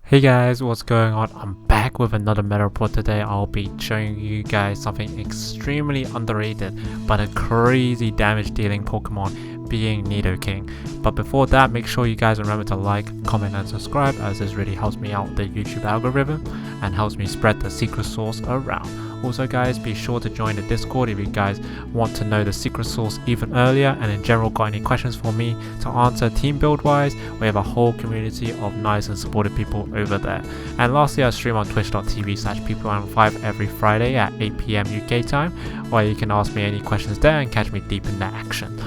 Hey guys, what's going on? I'm back with another meta report today. I'll be showing you guys something extremely underrated but a crazy damage dealing Pokemon being Nidoking. But before that, make sure you guys remember to like, comment and subscribe, as this really helps me out with the YouTube algorithm and helps me spread the secret sauce around. Also guys, be sure to join the Discord if you guys want to know the secret sauce even earlier, and in general got any questions for me to answer team build wise. We have a whole community of nice and supportive people over there. And lastly, I stream on twitch.tv/people5 every Friday at 8 PM UK time, where you can ask me any questions there and catch me deep in the action.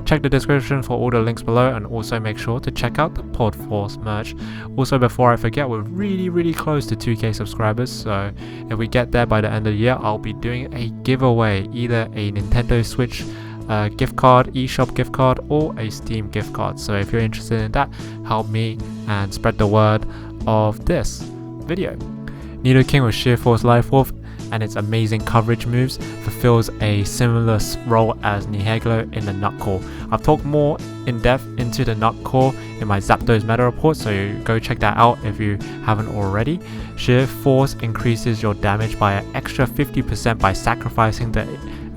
Check the description for all the links below, and also make sure to check out the Podforce merch. Also, before I forget, we're really close to 2k subscribers, so if we get there by the end of the year, I'll be doing a giveaway, either a Nintendo Switch gift card, eShop gift card, or a Steam gift card. So if you're interested in that, help me and spread the word of this video. Nidoking with Sheer Force Life Orb and its amazing coverage moves fulfills a similar role as Niheglo in the Nutcore. I've talked more in depth into the Nutcore in my Zapdos meta report, so go check that out if you haven't already. Sheer Force increases your damage by an extra 50% by sacrificing the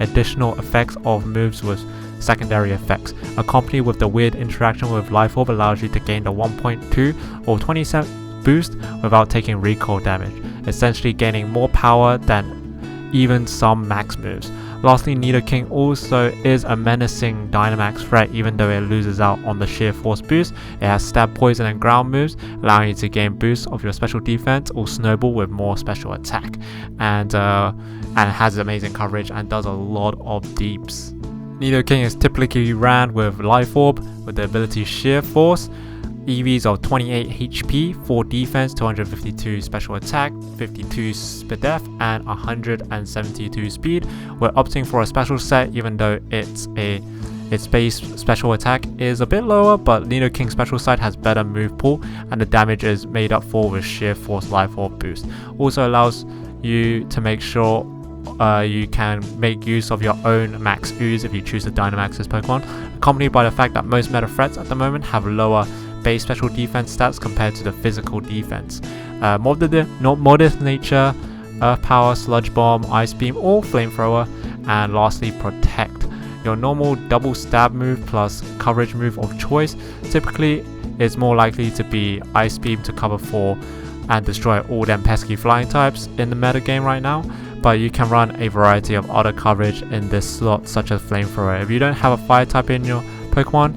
additional effects of moves with secondary effects. Accompanied with the weird interaction with Life Orb allows you to gain the 1.2 or 20% boost without taking recoil damage, essentially gaining more power than even some max moves. Lastly, Nidoking also is a menacing Dynamax threat, even though it loses out on the Sheer Force boost. It has Stab, Poison and Ground moves, allowing you to gain boosts of your special defense or Snowball with more special attack, and it has amazing coverage and does a lot of deeps. Nidoking is typically ran with Life Orb with the ability Sheer Force. EVs of 28 HP, 4 defense, 252 special attack, 52 speed def, and 172 speed. We're opting for a special set, even though its base special attack is a bit lower, but Nidoking's special set has better move pool, and the damage is made up for with Sheer Force Life Orb boost. Also allows you to make sure you can make use of your own max ooze if you choose to Dynamax this Pokemon, accompanied by the fact that most meta threats at the moment have lower base special defense stats compared to the physical defense. Modest Nature, Earth Power, Sludge Bomb, Ice Beam, or Flamethrower, and lastly Protect. Your normal double stab move plus coverage move of choice typically is more likely to be Ice Beam to cover 4 and destroy all them pesky flying types in the meta game right now, but you can run a variety of other coverage in this slot, such as Flamethrower if you don't have a fire type in your Pokemon.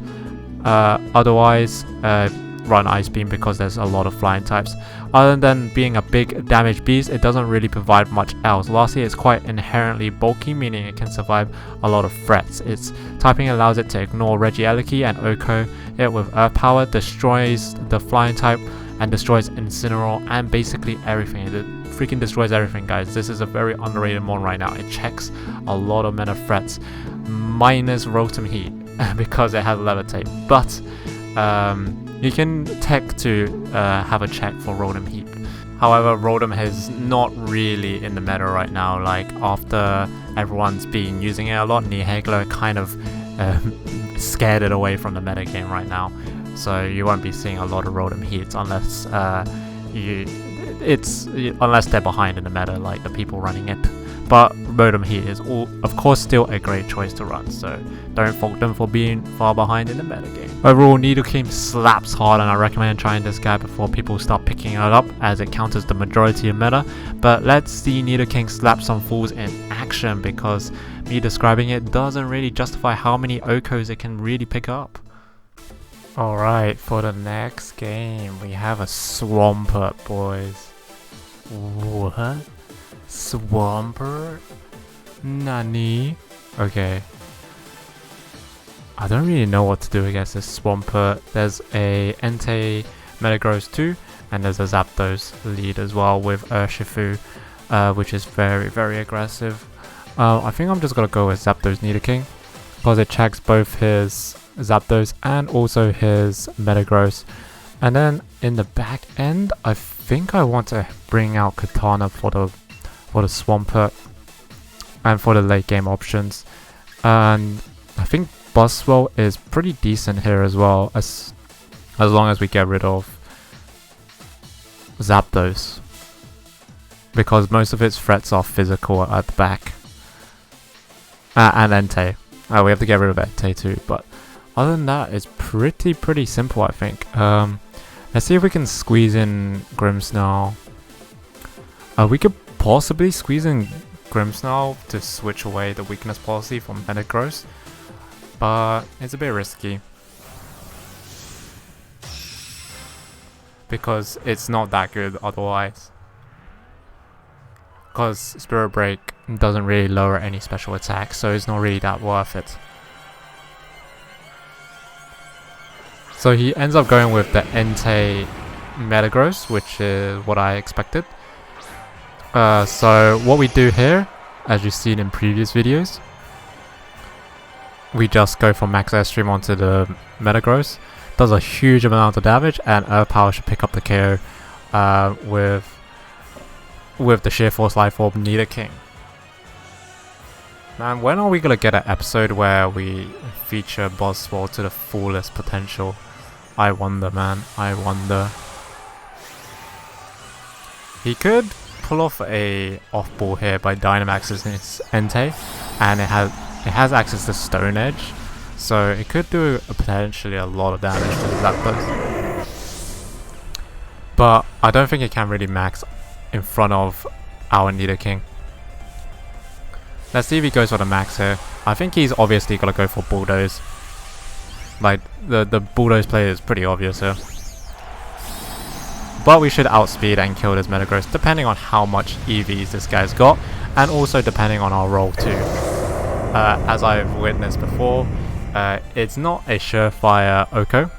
Otherwise, run Ice Beam because there's a lot of flying types. Other than being a big damage beast, it doesn't really provide much else. Lastly, it's quite inherently bulky, meaning it can survive a lot of threats. Its typing allows it to ignore Regieleki and Oko. It with Earth Power destroys the flying type and destroys Incineroar and basically everything. It freaking destroys everything, guys. This is a very underrated mon right now. It checks a lot of meta threats, minus Rotom Heat because it has Levitate. But you can tech to have a check for Rotom Heat. However, Rotom is not really in the meta right now. Like, after everyone's been using it a lot, Niheglo kind of scared it away from the meta game right now. So you won't be seeing a lot of Rotom Heats unless unless they're behind in the meta, like the people running it. But Rotom Heat is of course still a great choice to run, so don't fault them for being far behind in the meta game. Overall, Nidoking slaps hard, and I recommend trying this guy before people start picking it up, as it counters the majority of meta. But let's see Nidoking slap some fools in action, because me describing it doesn't really justify how many Okos it can really pick up. Alright, for the next game, we have a Swampert, boys. What? Swampert? Nani? Okay. I don't really know what to do against this Swampert. There's a Entei Metagross 2, and there's a Zapdos lead as well with Urshifu, which is very aggressive. I think I'm just gonna go with Zapdos Nidoking, because it checks both his Zapdos and also his Metagross. And then in the back end, I think I want to bring out Kartana for the Swampert and for the late game options. And I think Buzzwole is pretty decent here as well, as long as we get rid of Zapdos, because most of its threats are physical at the back. And Entei. We have to get rid of Entei too, but other than that, it's pretty simple, I think. Let's see if we can squeeze in Grimmsnarl. We could possibly squeeze in Grimmsnarl to switch away the weakness policy from Metagross, but it's a bit risky because it's not that good otherwise. Because Spirit Break doesn't really lower any special attacks, so it's not really that worth it. So he ends up going with the Entei Metagross, which is what I expected. So what we do here, as you've seen in previous videos, we just go from max airstream onto the Metagross. Does a huge amount of damage, and Earth Power should pick up the KO with the Sheer Force Life Orb Nidoking. Man, when are we gonna get an episode where we feature Buzzwole to the fullest potential? I wonder, man. I wonder. He could pull off a off-ball here by Dynamaxing his Entei, and it has access to Stone Edge, so it could do potentially a lot of damage to Zapdos. But I don't think it can really max in front of our Nidoking. Let's see if he goes for the max here. I think he's obviously gonna go for Bulldoze. Like, the Bulldoze play is pretty obvious here. But we should outspeed and kill this Metagross, depending on how much EVs this guy's got, and also depending on our roll too. As I've witnessed before, it's not a surefire Oko,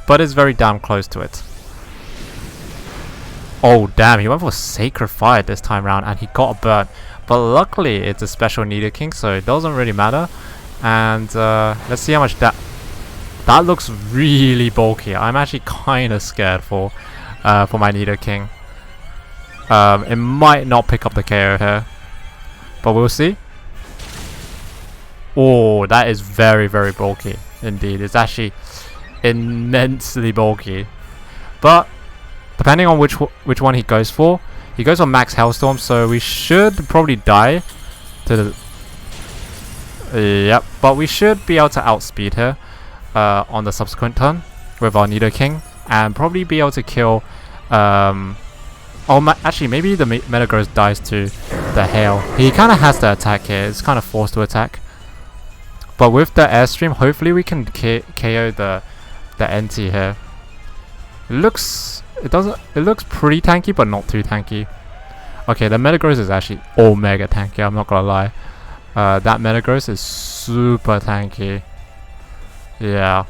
but it's very damn close to it. Oh damn, he went for Sacred Fire this time round and he got a burn. But luckily it's a special Nidoking, so it doesn't really matter. And let's see how much that looks really bulky. I'm actually kind of scared for my Nidoking. It might not pick up the KO here, but we'll see. Oh, that is very bulky indeed. It's actually immensely bulky. But depending on which one he goes for Max Hailstorm, so we should probably die to the... Yep, but we should be able to outspeed here on the subsequent turn with our Nidoking, and probably be able to kill... actually, maybe the Metagross dies to the Hail. He kind of has to attack here. It's kind of forced to attack. But with the Airstream, hopefully we can KO the NT here. It looks pretty tanky, but not too tanky. Okay, the Metagross is actually mega tanky, I'm not gonna lie. That Metagross is super tanky. Yeah.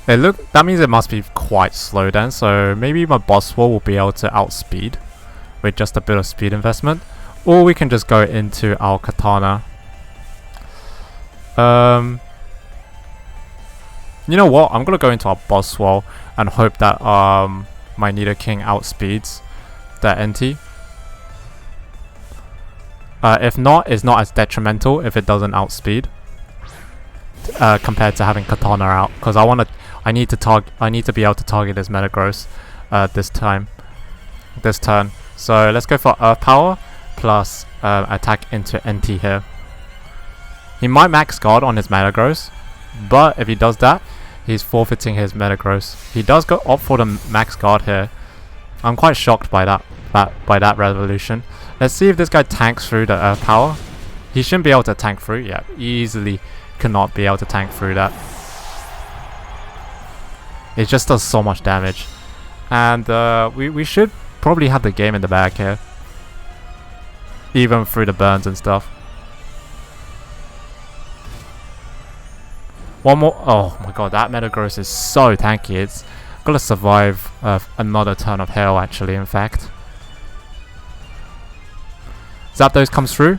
That means it must be quite slow then, so maybe my Buzzwole will be able to outspeed with just a bit of speed investment. Or we can just go into our Kartana. You know what? I'm gonna go into our Buzzwole and hope that my Nidoking outspeeds the NT. If not, it's not as detrimental if it doesn't outspeed compared to having Kartana out, because I need to be able to target this Metagross this turn. So let's go for Earth Power plus attack into NT here. He might max guard on his Metagross, but if he does that, he's forfeiting his Metagross. He does go opt for the max guard here. I'm quite shocked by that resolution. Let's see if this guy tanks through the Earth Power. He shouldn't be able to tank through. Yeah, easily cannot be able to tank through that. It just does so much damage. And we should probably have the game in the bag here. Even through the burns and stuff. One more. Oh my god, that Metagross is so tanky. It's gonna survive another turn of Hail, actually, in fact. Zapdos comes through.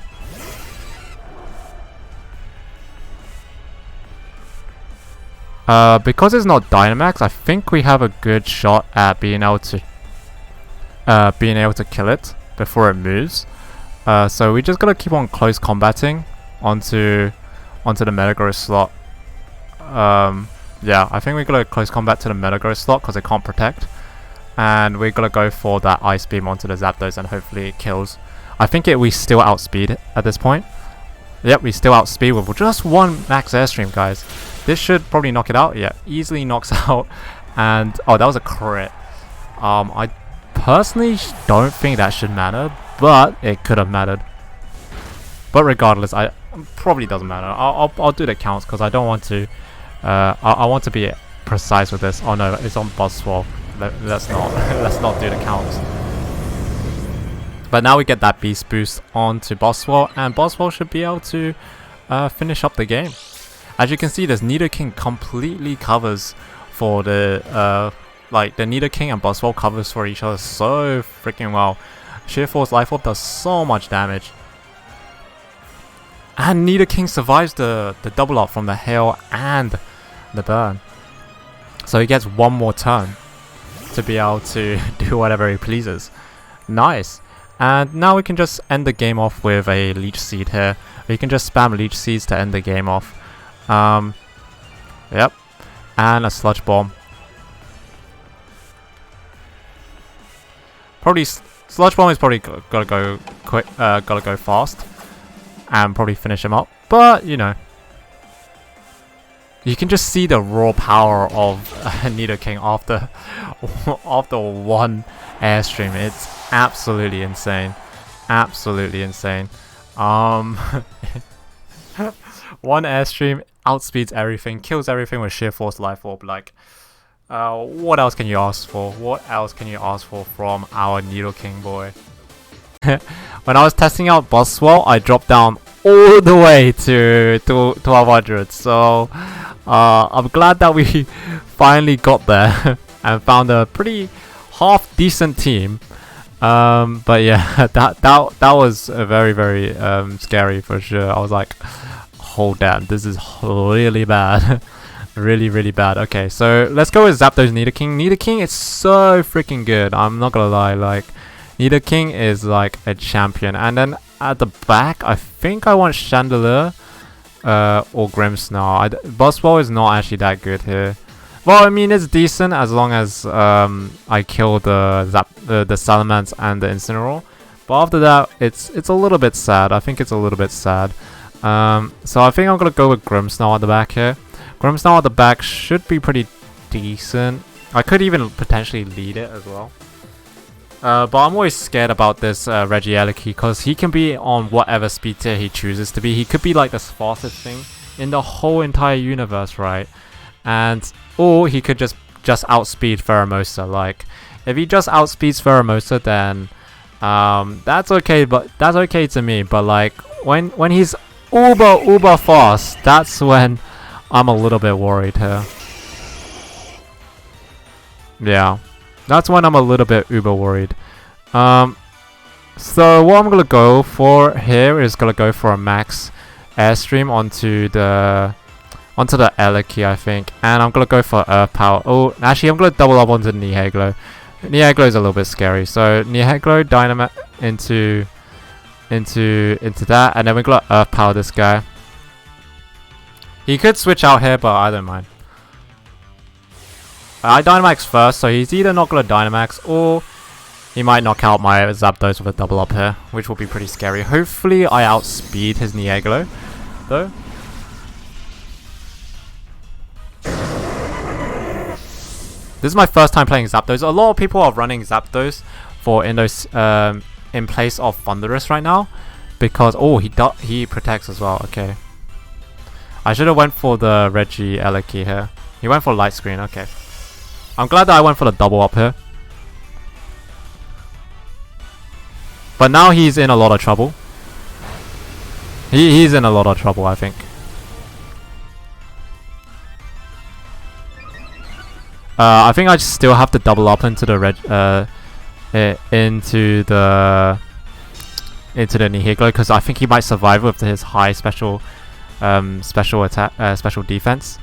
Because it's not Dynamax, I think we have a good shot at being able to kill it before it moves. So we just gotta keep on close combating onto the Metagross slot. Yeah, I think we're gonna close combat to the Metagross slot because it can't protect. And we're gonna go for that Ice Beam onto the Zapdos and hopefully it kills. I think we still outspeed at this point. Yep, we still outspeed with just one max airstream, guys. This should probably knock it out. Yeah, easily knocks out. And oh, that was a crit. I personally don't think that should matter, but it could have mattered. But regardless, probably doesn't matter. I'll do the counts because I don't want to. I want to be precise with this. Oh no, it's on Buzzwole. Let's not let's not do the counts. But now we get that Beast Boost onto Buzzwole, and Buzzwole should be able to finish up the game. As you can see, this Nidoking completely covers for the like the Nidoking and Buzzwole covers for each other so freaking well. Sheer Force Life Orb does so much damage. And Nidoking survives the double up from the hail and the burn. So he gets one more turn to be able to do whatever he pleases. Nice. And now we can just end the game off with a Leech Seed here. We can just spam Leech Seeds to end the game off. Yep. And a Sludge Bomb. Probably Sludge Bomb is probably gotta go quick, gotta go fast. And probably finish him up. But, you know. You can just see the raw power of Nidoking after one airstream. It's absolutely insane. Absolutely insane. One airstream outspeeds everything, kills everything with Sheer Force Life Orb. Like, what else can you ask for? What else can you ask for from our Nidoking boy? When I was testing out Buzzwole, I dropped down all the way to 1200. So I'm glad that we finally got there and found a pretty half decent team. But yeah, that was a very scary for sure. I was like, oh damn, this is really bad. really bad. Okay, so let's go with Zapdos Nidoking. Nidoking is so freaking good. I'm not gonna lie, like Nidoking is like a champion. And then at the back, I think I want Chandelure or Grimmsnarl. Buzzwole is not actually that good here. Well, I mean, it's decent as long as I kill the Salamence and the Incineroar. But after that, it's a little bit sad. I think it's a little bit sad. So I think I'm gonna go with Grimmsnarl at the back here. Grimmsnarl at the back should be pretty decent. I could even potentially lead it as well. But I'm always scared about this Regieleki because he can be on whatever speed tier he chooses to be. He could be like the fastest thing in the whole entire universe, right? And or he could just outspeed Pheromosa. Like if he just outspeeds Pheromosa, then that's okay. But that's okay to me. But like when he's uber fast, that's when I'm a little bit worried here. Yeah. That's when I'm a little bit uber worried. So what I'm gonna go for here is gonna go for a max airstream onto the Eleki, I think, and I'm gonna go for Earth Power. Oh, actually, I'm gonna double up onto Niheglo. Niheglo is a little bit scary, so Niheglo Dynamite into that, and then we're gonna Earth Power this guy. He could switch out here, but I don't mind. I Dynamax first, so he's either not going to Dynamax or he might knock out my Zapdos with a double up here, which will be pretty scary. Hopefully I outspeed his Niheglo, though. This is my first time playing Zapdos. A lot of people are running Zapdos for in place of Thunderous right now, because he protects as well. Okay, I should have went for the Regieleki here. He went for Light Screen. Okay. I'm glad that I went for the double up here. But now he's in a lot of trouble. He's in a lot of trouble, I think. I think I still have to double up into the into the Niheglo, because I think he might survive with his high special attack, special defense.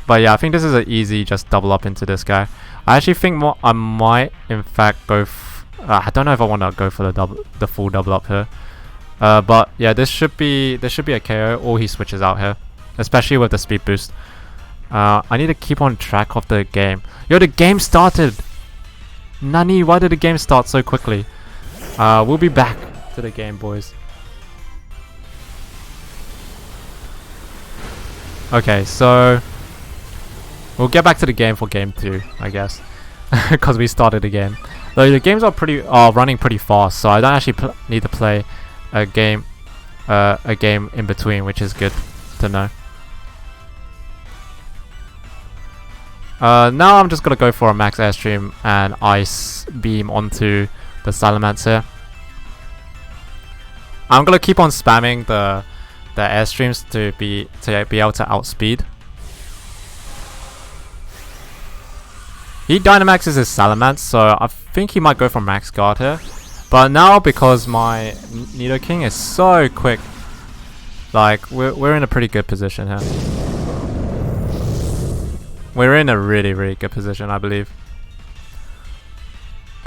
But yeah, I think this is an easy just double up into this guy. I actually think I might in fact go. I don't know if I want to go for the full double up here. But yeah, this should be a KO, or he switches out here. especially with the speed boost. I need to keep on track of the game. Yo, the game started! Nani, why did the game start so quickly? We'll be back to the game, boys. Okay, so we'll get back to the game for game 2, I guess, because we started the game. Though the games are running pretty fast, so I don't actually need to play a game in between, which is good to know. Now I'm just gonna go for a max airstream and ice beam onto the Salamence. I'm gonna keep on spamming the airstreams to be able to outspeed. He Dynamaxes his Salamence, so I think he might go for max guard here. But now, because my Nidoking is so quick, like we're in a pretty good position here. We're in a really good position, I believe.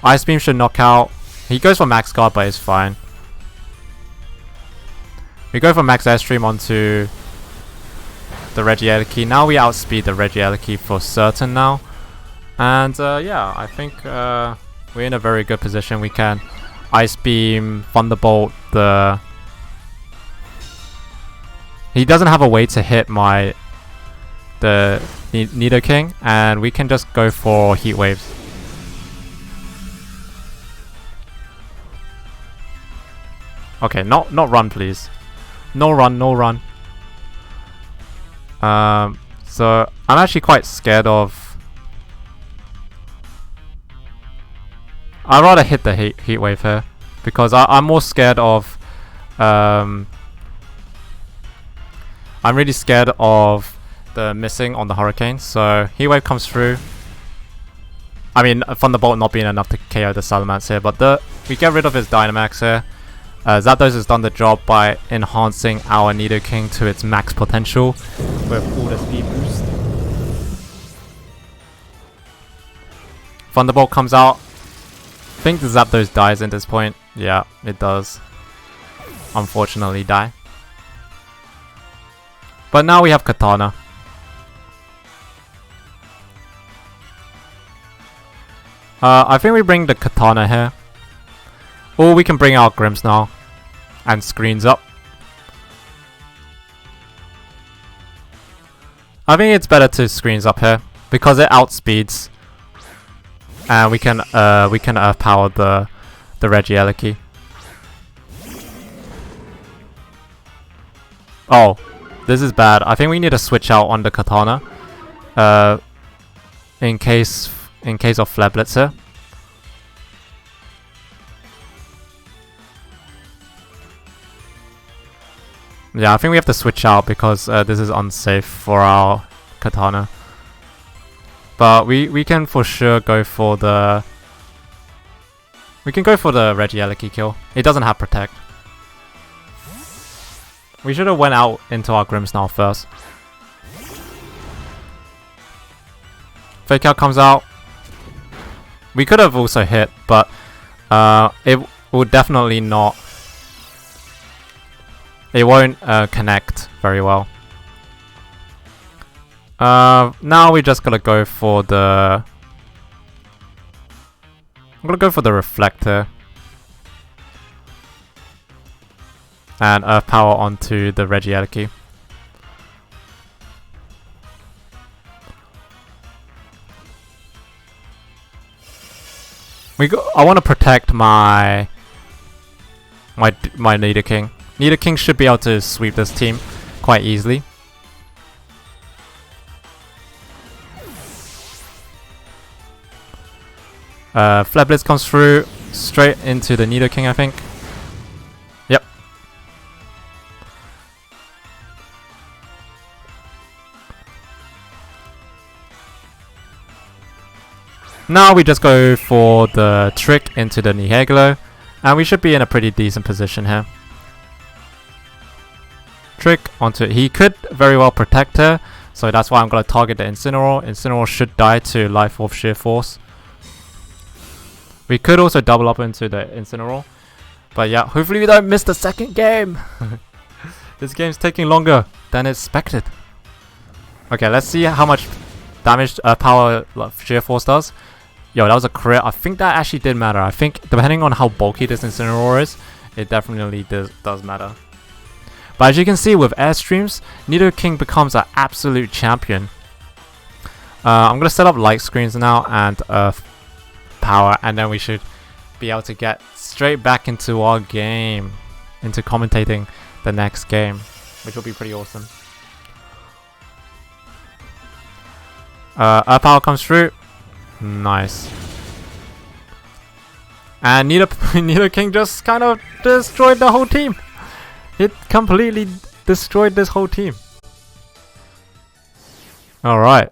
Ice Beam should knock out. He goes for max guard, but it's fine. We go for max airstream onto the Regieleki. Now we outspeed the Regieleki for certain now. And yeah, I think we're in a very good position. We can Ice Beam, Thunderbolt the... He doesn't have a way to hit the Nidoking, and we can just go for Heat Waves. Okay, not run, please. No run. So I'm actually quite scared of... I'd rather hit the heat wave here, because I'm more scared of... I'm really scared of the missing on the Hurricane. So Heat Wave comes through. I mean, Thunderbolt not being enough to KO the Salamence here, but we get rid of his Dynamax here. Zapdos has done the job by enhancing our Nidoking to its max potential with all the speed boost. Thunderbolt comes out. I think the Zapdos dies at this point. Yeah, it does. Unfortunately die. But now we have Kartana. I think we bring the Kartana here. Or we can bring out Grimmsnarl and screens up. I think it's better to screens up here because it outspeeds, and we can Earth power the Regieleki. Oh, this is bad. I think we need to switch out on the Kartana. In case of Flare Blitz here. Yeah, I think we have to switch out because this is unsafe for our Kartana. But we can for sure go for the... We can go for the Regieleki kill. It doesn't have Protect. We should have went out into our Grimmsnarl first. Fake Out comes out. We could have also hit, but it will definitely not... It won't connect very well. Now we just gotta go for the... I'm gonna go for the Reflector. And Earth Power onto the Regieleki. I want to protect my Nidoking. Nidoking should be able to sweep this team quite easily. Flare Blitz comes through straight into the Nidoking, I think. Yep. Now we just go for the trick into the Niheglo, and we should be in a pretty decent position here. Trick onto it. He could very well protect her, so that's why I'm going to target the Incineroar. Incineroar should die to Life Orb Sheer Force. We could also double up into the Incineroar, but yeah, hopefully we don't miss the second game. This game's taking longer than expected. Okay, let's see how much damage power sheer force does. Yo, that was a crit. I think that actually did matter. I think depending on how bulky this Incineroar is, it definitely does matter. But as you can see with Airstreams, Nidoking becomes an absolute champion. I'm gonna set up light screens now and power, and then we should be able to get straight back into our game, into commentating the next game, which will be pretty awesome. Earth power comes through. Nice. And Nidoking just kind of destroyed the whole team. It completely destroyed this whole team. Alright.